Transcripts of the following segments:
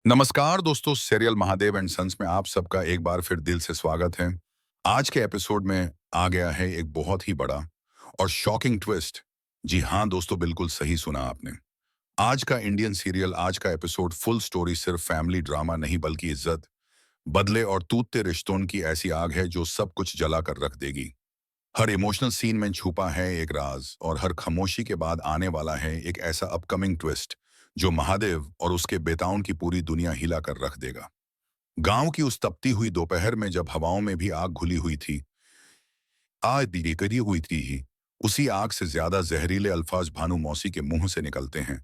नमस्कार दोस्तों, serial Mahadev and sons में आप सबका एक बार फिर दिल से स्वागत है। आज के एपिसोड में आ गया है एक बहुत ही बड़ा और शॉकिंग ट्विस्ट। जी हाँ दोस्तों, बिल्कुल सही सुना आपने। आज का इंडियन सीरियल, आज का एपिसोड फुल स्टोरी सिर्फ फैमिली ड्रामा नहीं बल्कि इज्जत, बदले और टूटते रिश्तों की ऐसी आग है जो सब कुछ जला कर रख देगी। हर इमोशनल सीन में छुपा है एक राज और हर खामोशी के बाद आने वाला है एक ऐसा अपकमिंग ट्विस्ट जो महादेव और उसके बेताउन की पूरी दुनिया हिला कर रख देगा। गांव की उस तपती हुई दोपहर में जब हवाओं में भी आग घुली हुई थी, आग भी करी हुई थी ही, उसी आग से ज्यादा जहरीले अल्फाज भानु मौसी के मुंह से निकलते हैं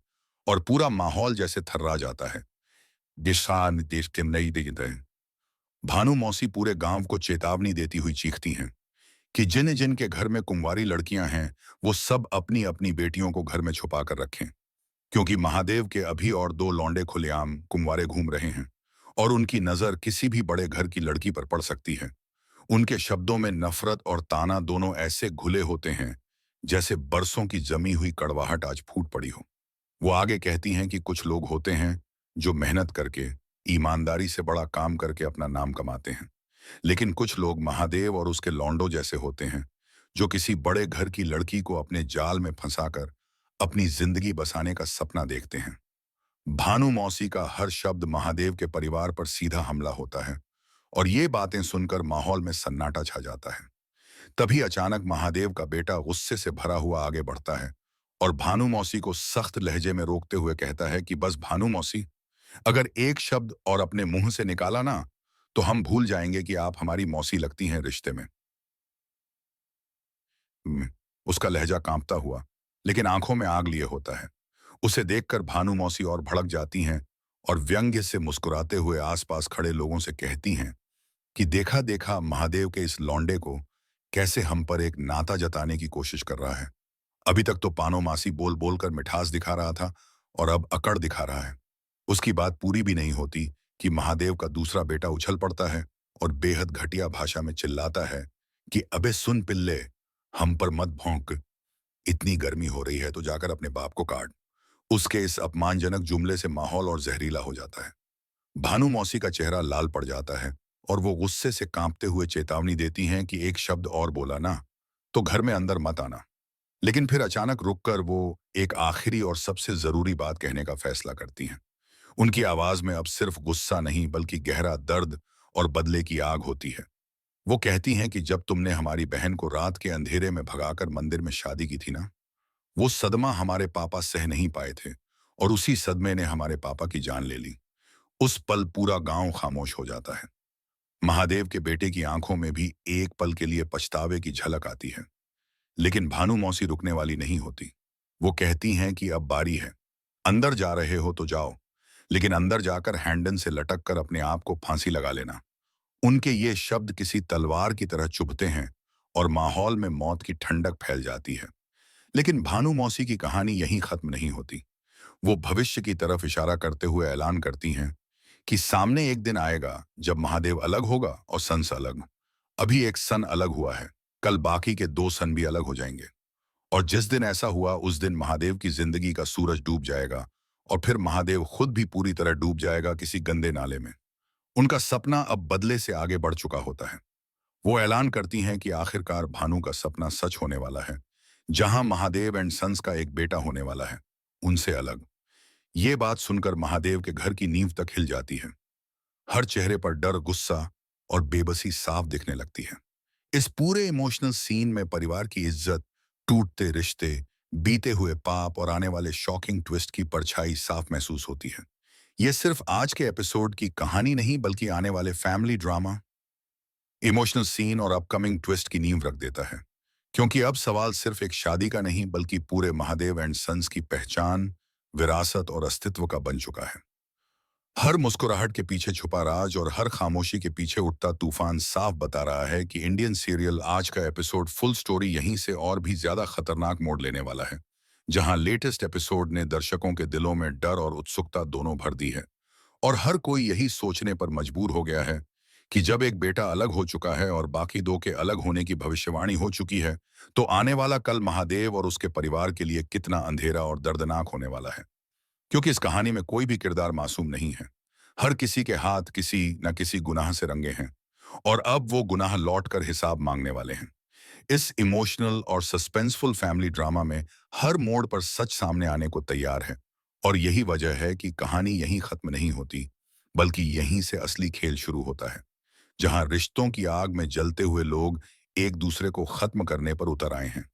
और पूरा माहौल जैसे थर्रा जाता है। दिशान देश के नई देते हैं। भानु मौसी पूरे गांव को चेतावनी देती हुई चीखती हैं कि जिन जिन के घर में कुंवारी लड़कियां हैं वो सब अपनी अपनी बेटियों को घर में छुपा कर रखें, क्योंकि महादेव के अभी और दो लौंडे खुलेआम कुंवारे घूम रहे हैं और उनकी नजर किसी भी बड़े घर की लड़की पर पड़ सकती है। उनके शब्दों में नफरत और ताना दोनों ऐसे घुले होते हैं जैसे बरसों की जमी हुई कड़वाहट आज फूट पड़ी हो। वो आगे कहती हैं कि कुछ लोग होते हैं जो मेहनत करके, ईमानदारी से बड़ा काम करके अपना नाम कमाते हैं, लेकिन कुछ लोग महादेव और उसके लौंडों जैसे होते हैं जो किसी बड़े घर की लड़की को अपने जाल में फंसाकर अपनी जिंदगी बसाने का सपना देखते हैं। भानु मौसी का हर शब्द महादेव के परिवार पर सीधा हमला होता है और ये बातें सुनकर माहौल में सन्नाटा छा जाता है। तभी अचानक महादेव का बेटा गुस्से से भरा हुआ आगे बढ़ता है और भानु मौसी को सख्त लहजे में रोकते हुए कहता है कि बस भानु मौसी, अगर एक शब्द और अपने मुंह से निकाला ना तो हम भूल जाएंगे कि आप हमारी मौसी लगती हैं रिश्ते में। में। उसका लहजा कांपता हुआ लेकिन आंखों में आग लिए होता है। उसे देखकर भानु मौसी और भड़क जाती हैं और व्यंग्य से मुस्कुराते हुए आसपास खड़े लोगों से कहती हैं कि देखा देखा महादेव के इस लौंडे को कैसे हम पर एक नाता जताने की कोशिश कर रहा है। अभी तक तो पानो मासी बोल बोल कर मिठास दिखा रहा था और अब अकड़ दिखा रहा है। उसकी बात पूरी भी नहीं होती कि महादेव का दूसरा बेटा उछल पड़ता है और बेहद घटिया भाषा में चिल्लाता है कि अबे सुन पिल्ले, हम पर मत भौंक, इतनी गर्मी हो रही है तो जाकर अपने बाप को काट। उसके इस अपमानजनक जुमले से माहौल और जहरीला हो जाता है। भानु मौसी का चेहरा लाल पड़ जाता है और वो गुस्से से कांपते हुए चेतावनी देती हैं कि एक शब्द और बोला ना तो घर में अंदर मत आना। लेकिन फिर अचानक रुककर वो एक आखिरी और सबसे जरूरी बात कहने का फैसला करती हैं। उनकी आवाज में अब सिर्फ गुस्सा नहीं बल्कि गहरा दर्द और बदले की आग होती है। वो कहती हैं कि जब तुमने हमारी बहन को रात के अंधेरे में भगाकर मंदिर में शादी की थी ना, वो सदमा हमारे पापा सह नहीं पाए थे और उसी सदमे ने हमारे पापा की जान ले ली। उस पल पूरा गांव खामोश हो जाता है। महादेव के बेटे की आंखों में भी एक पल के लिए पछतावे की झलक आती है, लेकिन भानु मौसी रुकने वाली नहीं होती। वो कहती हैं कि अब बारी है, अंदर जा रहे हो तो जाओ, लेकिन अंदर जाकर हैंडन से लटक कर अपने आप को फांसी लगा लेना। उनके ये शब्द किसी तलवार की तरह चुभते हैं और माहौल में मौत की ठंडक फैल जाती है। लेकिन भानु मौसी की कहानी यहीं खत्म नहीं होती। वो भविष्य की तरफ इशारा करते हुए ऐलान करती हैं कि सामने एक दिन आएगा जब महादेव अलग होगा और संस अलग। अभी एक सन अलग हुआ है, कल बाकी के दो सन भी अलग हो जाएंगे। और जिस दिन ऐसा हुआ उस दिन महादेव की जिंदगी का सूरज डूब जाएगा और फिर महादेव खुद भी पूरी तरह डूब जाएगा किसी गंदे नाले में। उनका सपना अब बदले से आगे बढ़ चुका होता है। वो ऐलान करती हैं कि आखिरकार भानु का सपना सच होने वाला है, जहां महादेव एंड सन्स का एक बेटा होने वाला है, उनसे अलग। ये बात सुनकर महादेव के घर की नींव तक हिल जाती है। हर चेहरे पर डर, गुस्सा और बेबसी साफ दिखने लगती है। इस पूरे इमोशनल सीन में परिवार की इज्जत, टूटते रिश्ते, बीते हुए पाप और आने वाले शॉकिंग ट्विस्ट की परछाई साफ महसूस होती है। यह सिर्फ आज के एपिसोड की कहानी नहीं बल्कि आने वाले फैमिली ड्रामा, इमोशनल सीन और अपकमिंग ट्विस्ट की नींव रख देता है, क्योंकि अब सवाल सिर्फ एक शादी का नहीं बल्कि पूरे महादेव एंड सन्स की पहचान, विरासत और अस्तित्व का बन चुका है। हर मुस्कुराहट के पीछे छुपा राज और हर खामोशी के पीछे उठता तूफान साफ बता रहा है कि इंडियन सीरियल आज का एपिसोड फुल स्टोरी यहीं से और भी ज्यादा खतरनाक मोड़ लेने वाला है, जहां लेटेस्ट एपिसोड ने दर्शकों के दिलों में डर और उत्सुकता दोनों भर दी है और हर कोई यही सोचने पर मजबूर हो गया है कि जब एक बेटा अलग हो चुका है और बाकी दो के अलग होने की भविष्यवाणी हो चुकी है, तो आने वाला कल महादेव और उसके परिवार के लिए कितना अंधेरा और दर्दनाक होने वाला है। क्योंकि इस कहानी में कोई भी किरदार मासूम नहीं है। हर किसी के हाथ किसी न किसी गुनाह से रंगे हैं और अब वो गुनाह लौट कर हिसाब मांगने वाले हैं। इस इमोशनल और सस्पेंसफुल फैमिली ड्रामा में हर मोड़ पर सच सामने आने को तैयार है और यही वजह है कि कहानी यहीं खत्म नहीं होती, बल्कि यहीं से असली खेल शुरू होता है, जहां रिश्तों की आग में जलते हुए लोग एक दूसरे को खत्म करने पर उतर आए हैं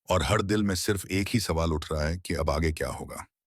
और हर दिल में सिर्फ एक ही सवाल उठ रहा है कि अब आगे क्या होगा।